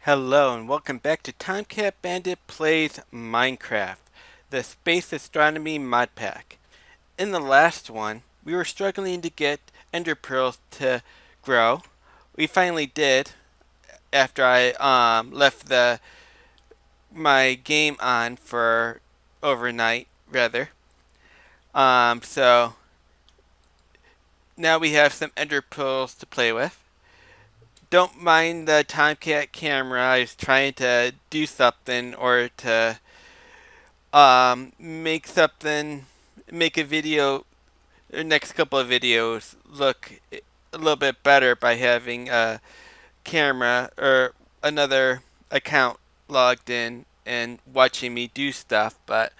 Hello and welcome back to Tomcat Bandit Plays Minecraft, the Space Astronomy Modpack. In the last one, we were struggling to get ender pearls to grow. We finally did after I left my game on for overnight rather. So now we have some ender pearls to play with. Don't mind the Tomcat camera. I was trying to do something or to make something, make a video, or next couple of videos look a little bit better by having a camera or another account logged in and watching me do stuff. But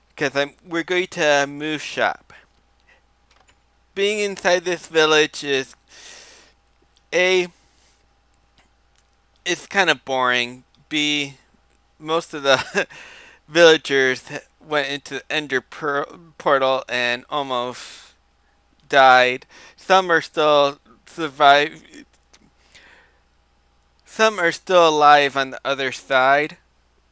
because we're going to move shop. Being inside this village is a, it's kind of boring. B, most of the villagers went into the Ender portal and almost died. Some are still survive. Some are still alive on the other side,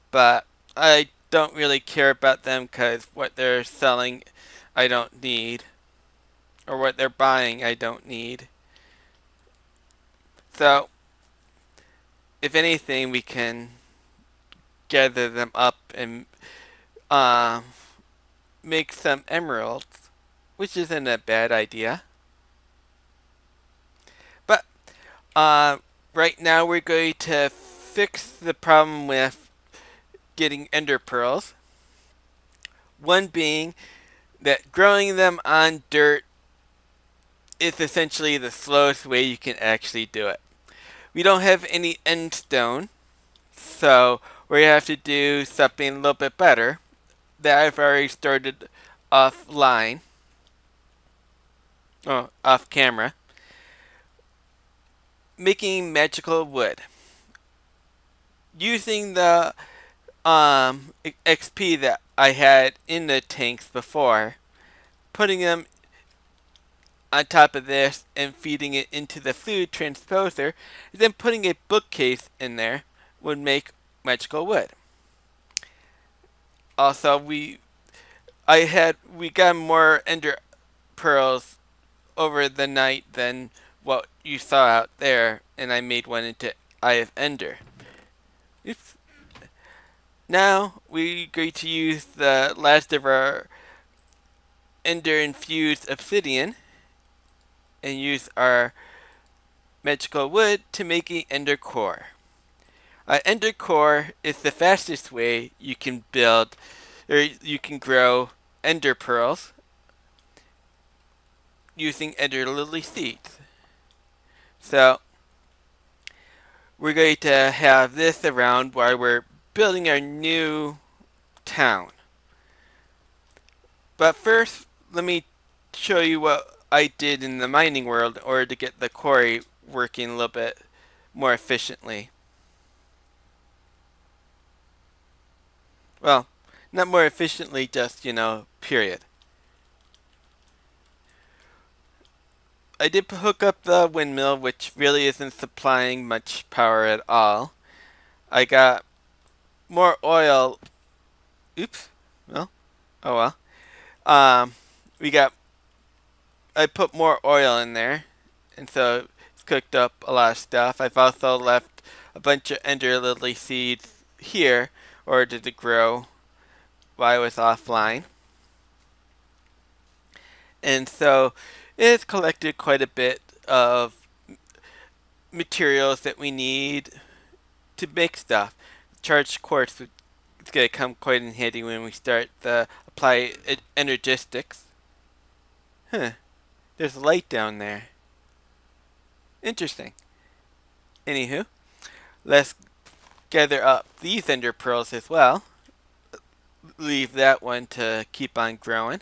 but I don't really care about them because what they're selling, I don't need, or what they're buying, I don't need. So, if anything, we can gather them up and uh, make some emeralds, which isn't a bad idea. But uh, right now we're going to fix the problem with getting ender pearls. One being that growing them on dirt is essentially the slowest way you can actually do it. We don't have any end stone, so we have to do something a little bit better that I've already started offline, off camera, making magical wood. Using the XP that I had in the tanks before, putting them on top of this and feeding it into the food transposer, and then putting a bookcase in there would make magical wood. Also, we got more ender pearls over the night than what you saw out there, and I made one into Eye of Ender. Oops. Now we're going to use the last of our ender infused obsidian and use our magical wood to make an ender core. An ender core is the fastest way you can build or you can grow ender pearls using ender lily seeds. So we're going to have this around while we're building our new town. But first, let me show you what I did in the mining world in order to get the quarry working a little bit more efficiently. Well, not more efficiently, just, period. I did hook up the windmill, which really isn't supplying much power at all. I got more oil. Oops. Well, oh well. Um, we got. I put more oil in there, and so it's cooked up a lot of stuff. I've also left a bunch of ender lily seeds here in order to grow while I was offline. And so it's collected quite a bit of materials that we need to make stuff. Charged quartz is going to come quite in handy when we start the apply energistics. Huh. There's a light down there. Interesting. Anywho, let's gather up these ender pearls as well. Leave that one to keep on growing.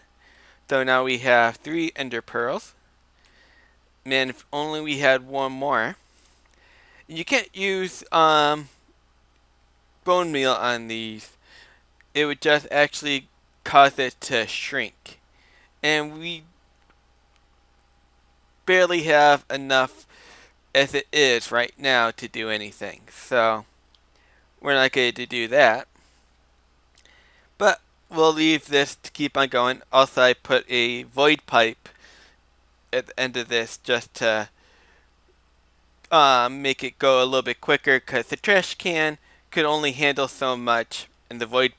So now we have 3 ender pearls. Man, if only we had one more. You can't use bone meal on these. It would just actually cause it to shrink. And we barely have enough as it is right now to do anything. So we're not going to do that. But we'll leave this to keep on going. Also, I put a void pipe at the end of this just to make it go a little bit quicker because the trash can could only handle so much, and the void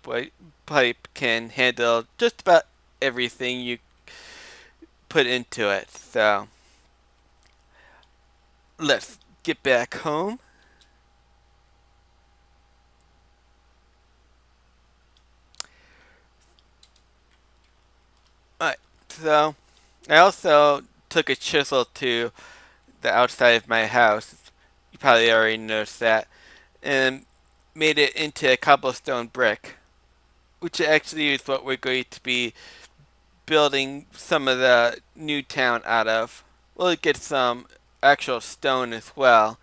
pipe can handle just about everything you put into it. So let's get back home. Alright, so I also took a chisel to the outside of my house. You probably already noticed that. And made it into a cobblestone brick, which actually is what we're going to be building some of the new town out of. We'll get some actual stone as well.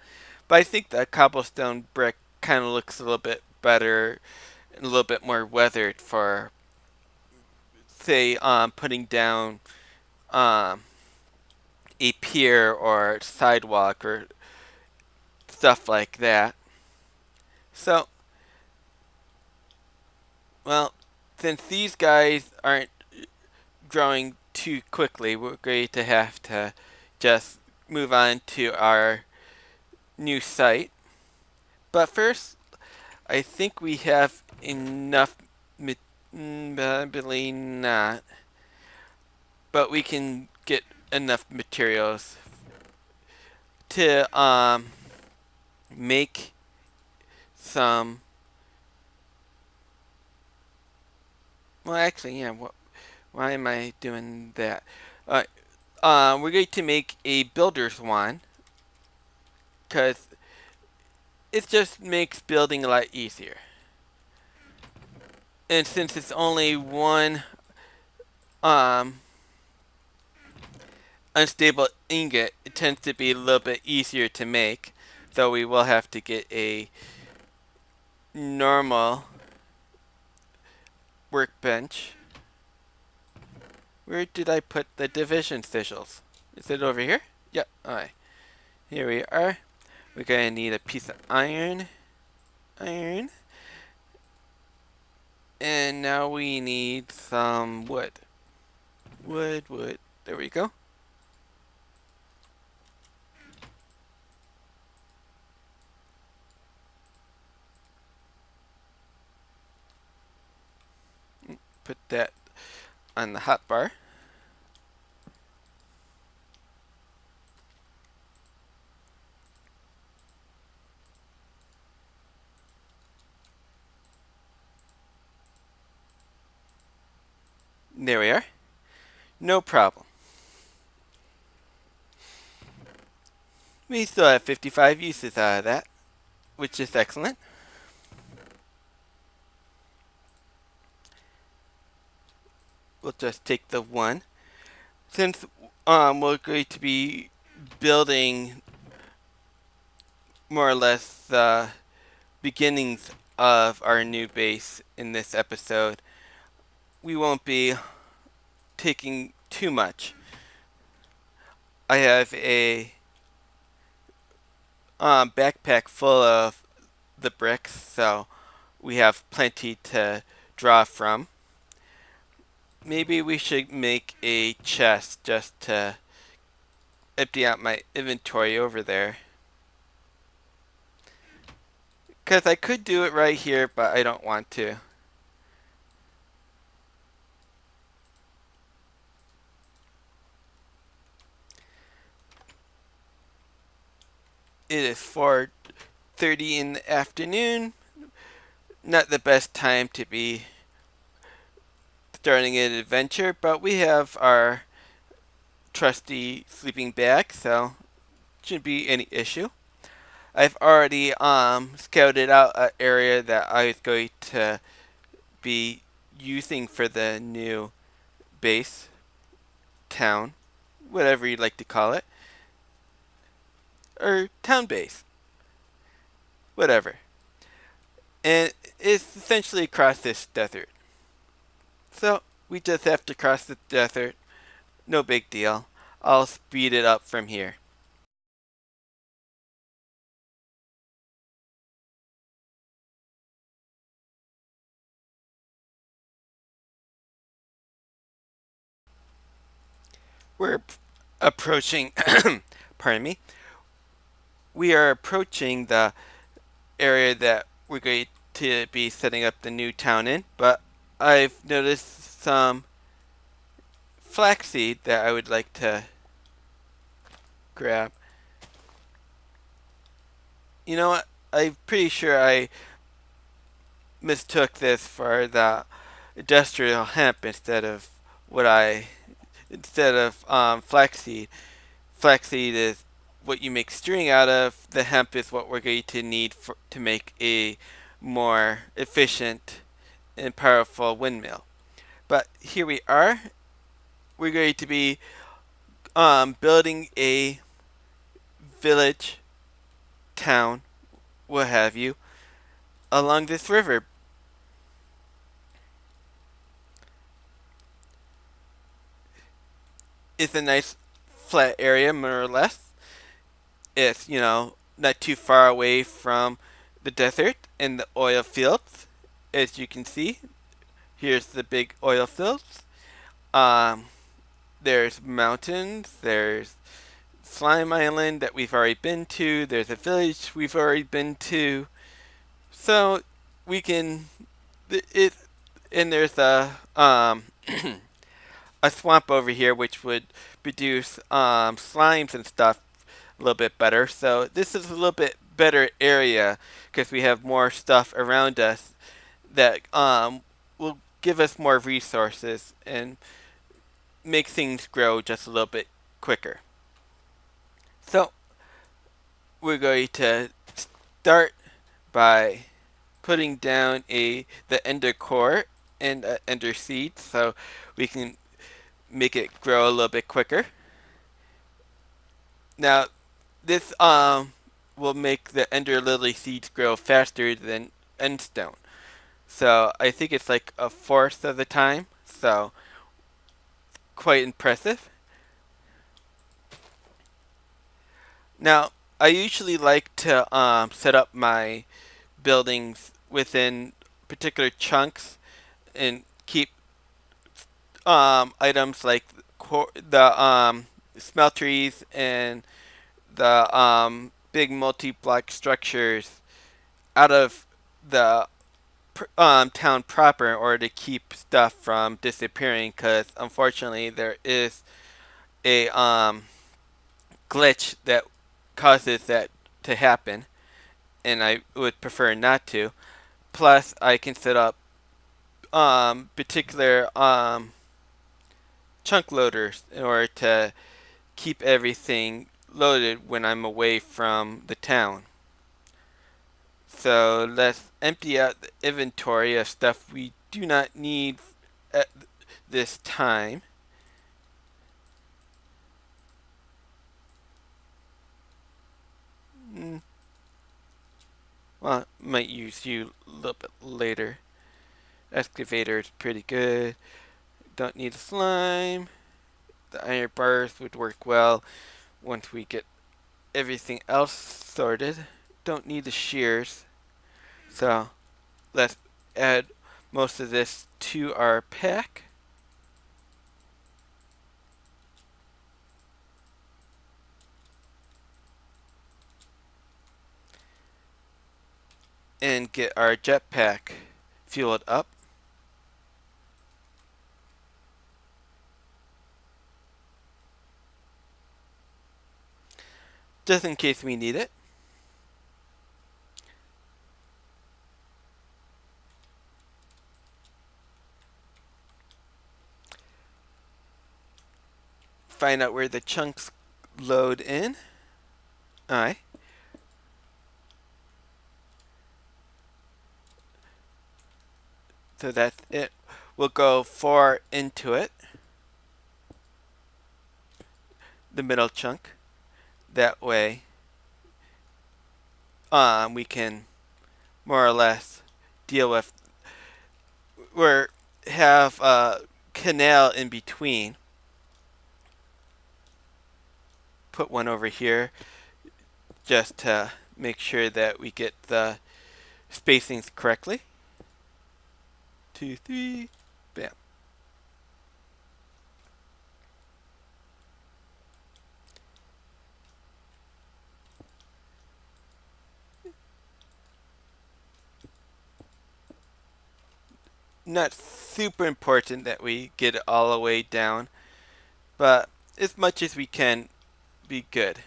But I think the cobblestone brick kind of looks a little bit better and a little bit more weathered for, say, putting down um, a pier or sidewalk or stuff like that. So, well, since these guys aren't growing too quickly, we're going to have to just move on to our new site. But first, I think we have enough. Probably not, but we can get enough materials to make some. Well, actually, yeah. Why am I doing that? Uh, we're going to make a builder's wand because it just makes building a lot easier. And since it's only one um, unstable ingot, it tends to be a little bit easier to make. So we will have to get a normal workbench. Where did I put the division sigils? Is it over here? Yep. Alright. Here we are. We're gonna need a piece of iron. Iron. And now we need some wood. Wood. There we go. Put that on the hot bar. There we are. No problem. We still have 55 uses out of that, which is excellent. We'll just take the one. Since we're going to be building more or less the beginnings of our new base in this episode, we won't be taking too much. I have a backpack full of the bricks, so we have plenty to draw from. Maybe we should make a chest just to empty out my inventory over there. Because I could do it right here, but I don't want to. It is 4:30 in the afternoon. Not the best time to be starting an adventure, but we have our trusty sleeping bag, so shouldn't be any issue. I've already scouted out an area that I was going to be using for the new base, town, whatever you'd like to call it, or town base, whatever. And it's essentially across this desert. So we just have to cross the desert. No big deal. I'll speed it up from here. we're approaching, pardon me, we are approaching the area that we're going to be setting up the new town in, but I've noticed some flaxseed that I would like to grab. You know what? I'm pretty sure I mistook this for the industrial hemp instead of flaxseed. Flaxseed is what you make string out of. The hemp is what we're going to need to make a more efficient and powerful windmill. But here we are. We're going to be building a village, town, what have you, along this river. It's a nice flat area, more or less. It's, not too far away from the desert and the oil fields. As you can see, here's the big oil fields. Um, there's mountains, there's Slime Island that we've already been to, there's a village we've already been to. So we can it and there's a swamp over here which would produce slimes and stuff a little bit better. So this is a little bit better area because we have more stuff around us that will give us more resources and make things grow just a little bit quicker. So we're going to start by putting down the ender core and ender seed so we can make it grow a little bit quicker. Now this will make the ender lily seeds grow faster than endstone. So I think it's like a fourth of the time. So quite impressive. Now I usually like to set up my buildings within particular chunks and keep items like the smelteries and the big multi-block structures out of the town proper in order to keep stuff from disappearing. Because unfortunately, there is a glitch that causes that to happen, and I would prefer not to. Plus, I can set up particular chunk loaders in order to keep everything loaded when I'm away from the town. So let's empty out the inventory of stuff we do not need at this time. Well, might use you a little bit later. Excavator is pretty good. Don't need a slime. The iron bars would work well once we get everything else sorted. Don't need the shears. So let's add most of this to our pack. And get our jetpack fueled up. Just in case we need it. Find out where the chunks load in. Alright. So that's it. We'll go 4 into it. The middle chunk. That way we can more or less deal with or have a canal in between. Put one over here just to make sure that we get the spacings correctly. 2, 3, bam. not super important that we get it all the way down, but as much as we can be good.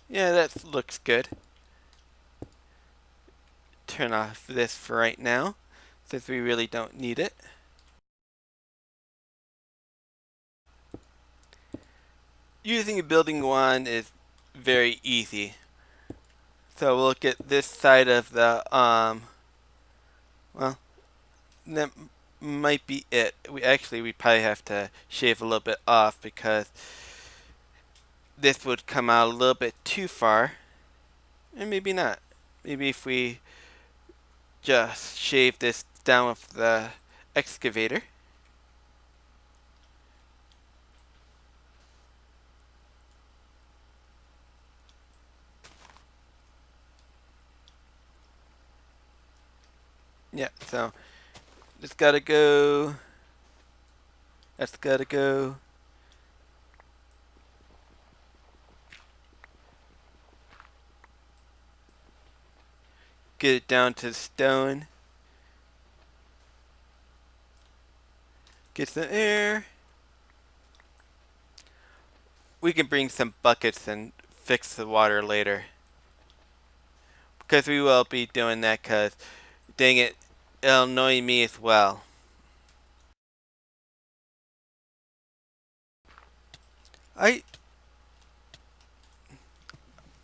Yeah, that looks good. Turn off this for right now, since we really don't need it. Using a building wand is very easy. So we'll look at this side of the, well, that might be it. We probably have to shave a little bit off because this would come out a little bit too far. And maybe not. Maybe if we just shave this down with the excavator. Yeah, so this gotta go. That's gotta go. Get it down to the stone. Get some air. We can bring some buckets and fix the water later. Because we will be doing that because, dang it, it'll annoy me as well. I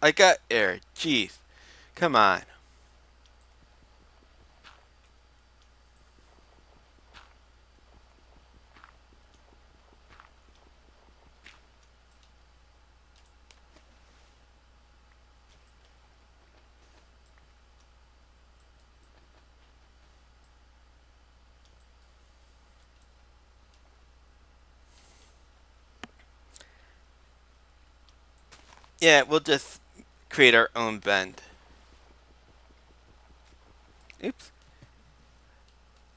I got air. Jeez. Come on. Yeah, we'll just create our own bend. Oops.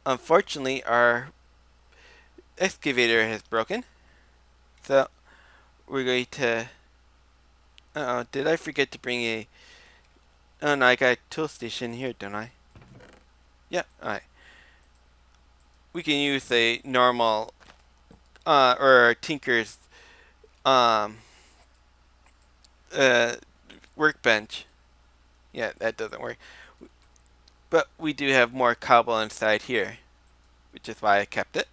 Unfortunately, our excavator has broken. So we're going to. Uh oh, did I forget to bring a. Oh no, I got a tool station here, don't I? Yeah, alright. We can use a normal. Or a Tinker's. Um. Uh. Workbench. Yeah, that doesn't work. But we do have more cobble inside here, which is why I kept it.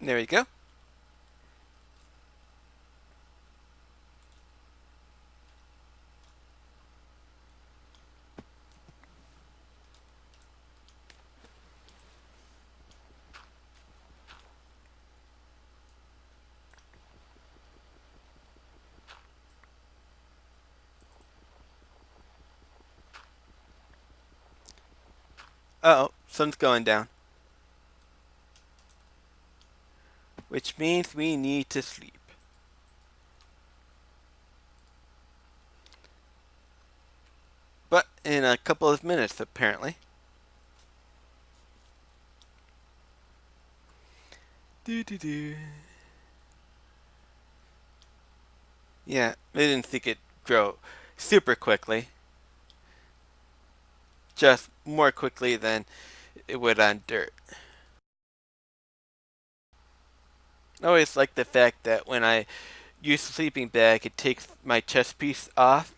There we go. Uh oh, sun's going down. Which means we need to sleep. But in a couple of minutes, apparently. Doo doo doo. Yeah, I didn't think it'd grow super quickly. Just more quickly than it would on dirt. I always like the fact that when I use the sleeping bag, it takes my chest piece off.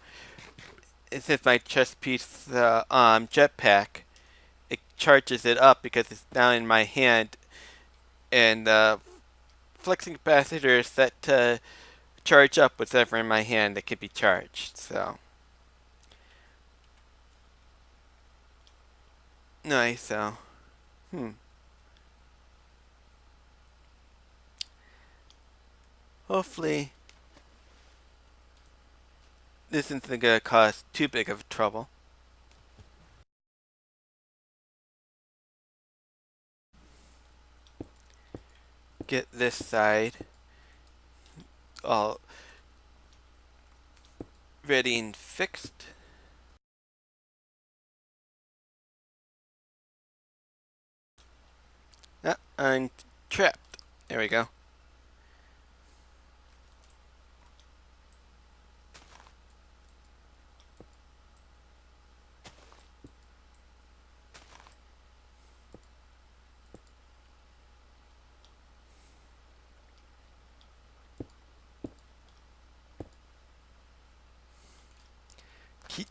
And since my chest piece, the jetpack, it charges it up because it's now in my hand, and the flexing capacitor is set to charge up whatever in my hand that can be charged. So nice. So hopefully this isn't gonna cause too big of trouble. Get this side all ready and fixed. Ah, I'm trapped. There we go.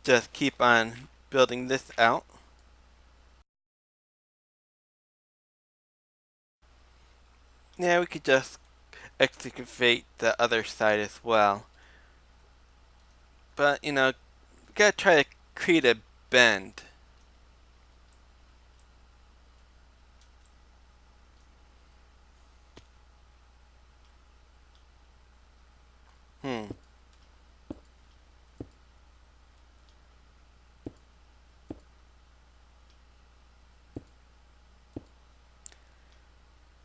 Just keep on building this out. Yeah, we could just excavate the other side as well. But, we gotta try to create a bend. Hmm.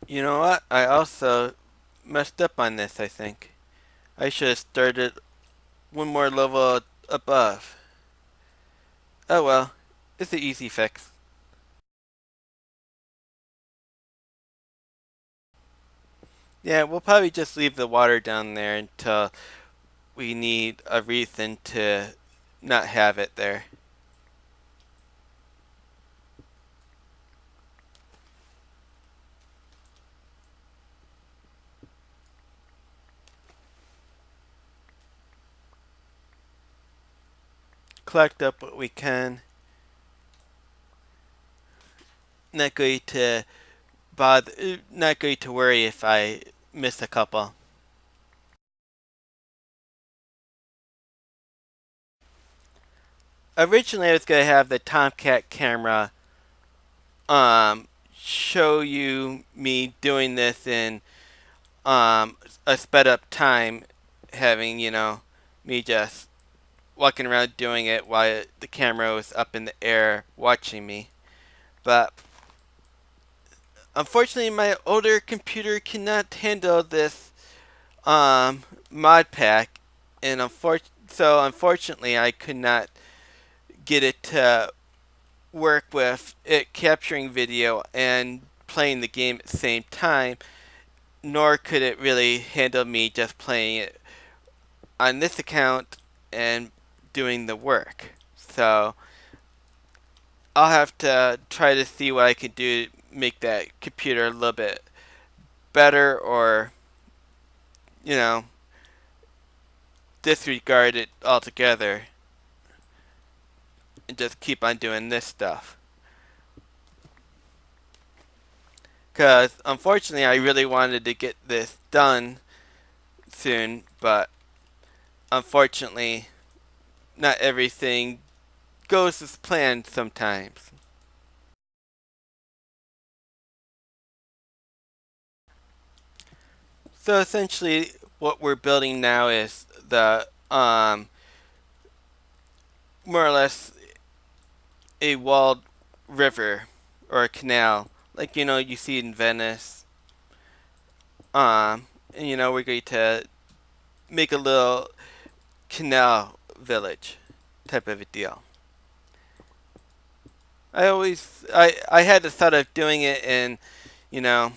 You know what? I also messed up on this, I think. I should have started one more level above. Oh well, it's an easy fix. Yeah, we'll probably just leave the water down there until we need a reason to not have it there. Collect up what we can. Not going to not going to worry if I miss a couple. Originally, I was going to have the Tomcat camera show you me doing this in a sped up time, having me just walking around doing it while the camera was up in the air watching me. But unfortunately, my older computer cannot handle this Modpack, and unfortunately, I could not get it to work with it capturing video and playing the game at the same time. Nor could it really handle me just playing it on this account and doing the work. So I'll have to try to see what I can do to make that computer a little bit better, or you know disregard it altogether and just keep on doing this stuff. Because unfortunately, I really wanted to get this done soon, but unfortunately, not everything goes as planned sometimes. So essentially, what we're building now is the more or less a walled river or a canal, like you see in Venice. And we're going to make a little canal village type of a deal. I had the thought of doing it, and you know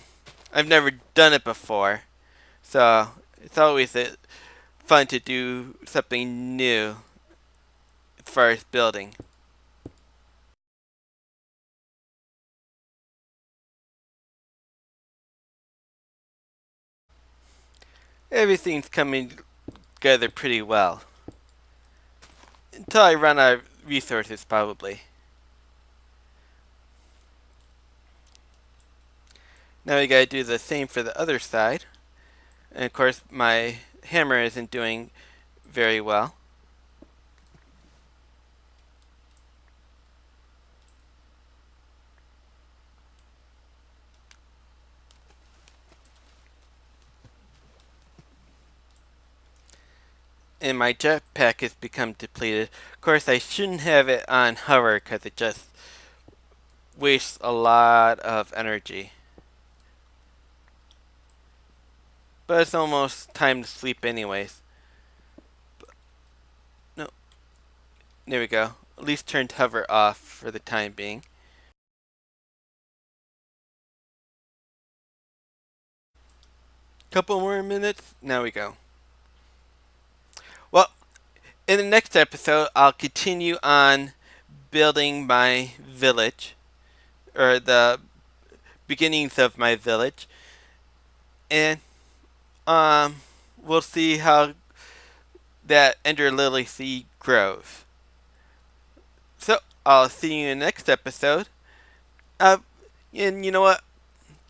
I've never done it before, so it's always fun to do something new as far as building. Everything's coming together pretty well until I run out of resources, probably. Now we gotta do the same for the other side, and of course my hammer isn't doing very well. And my jetpack has become depleted. Of course, I shouldn't have it on hover because it just wastes a lot of energy. But it's almost time to sleep anyways. No, there we go. At least turned hover off for the time being. Couple more minutes. Now we go. Well, in the next episode, I'll continue on building my village, or the beginnings of my village, and um, we'll see how that Ender Lily seed grows. So I'll see you in the next episode. Uh, and you know what?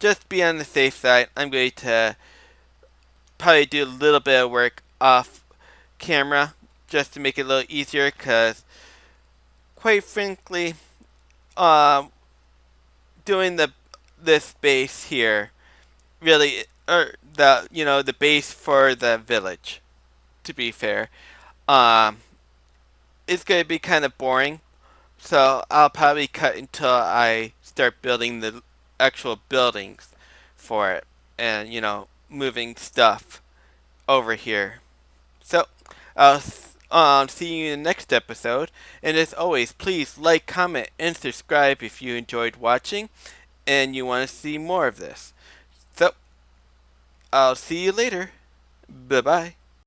Just be on the safe side. I'm going to probably do a little bit of work off camera just to make it a little easier, because quite frankly, um, doing this base here really, or the base for the village. To be fair, um, it's gonna be kind of boring. So I'll probably cut until I start building the actual buildings for it, and moving stuff over here. So I'll see you in the next episode. And as always, please like, comment, and subscribe if you enjoyed watching and you want to see more of this. So I'll see you later. Bye bye.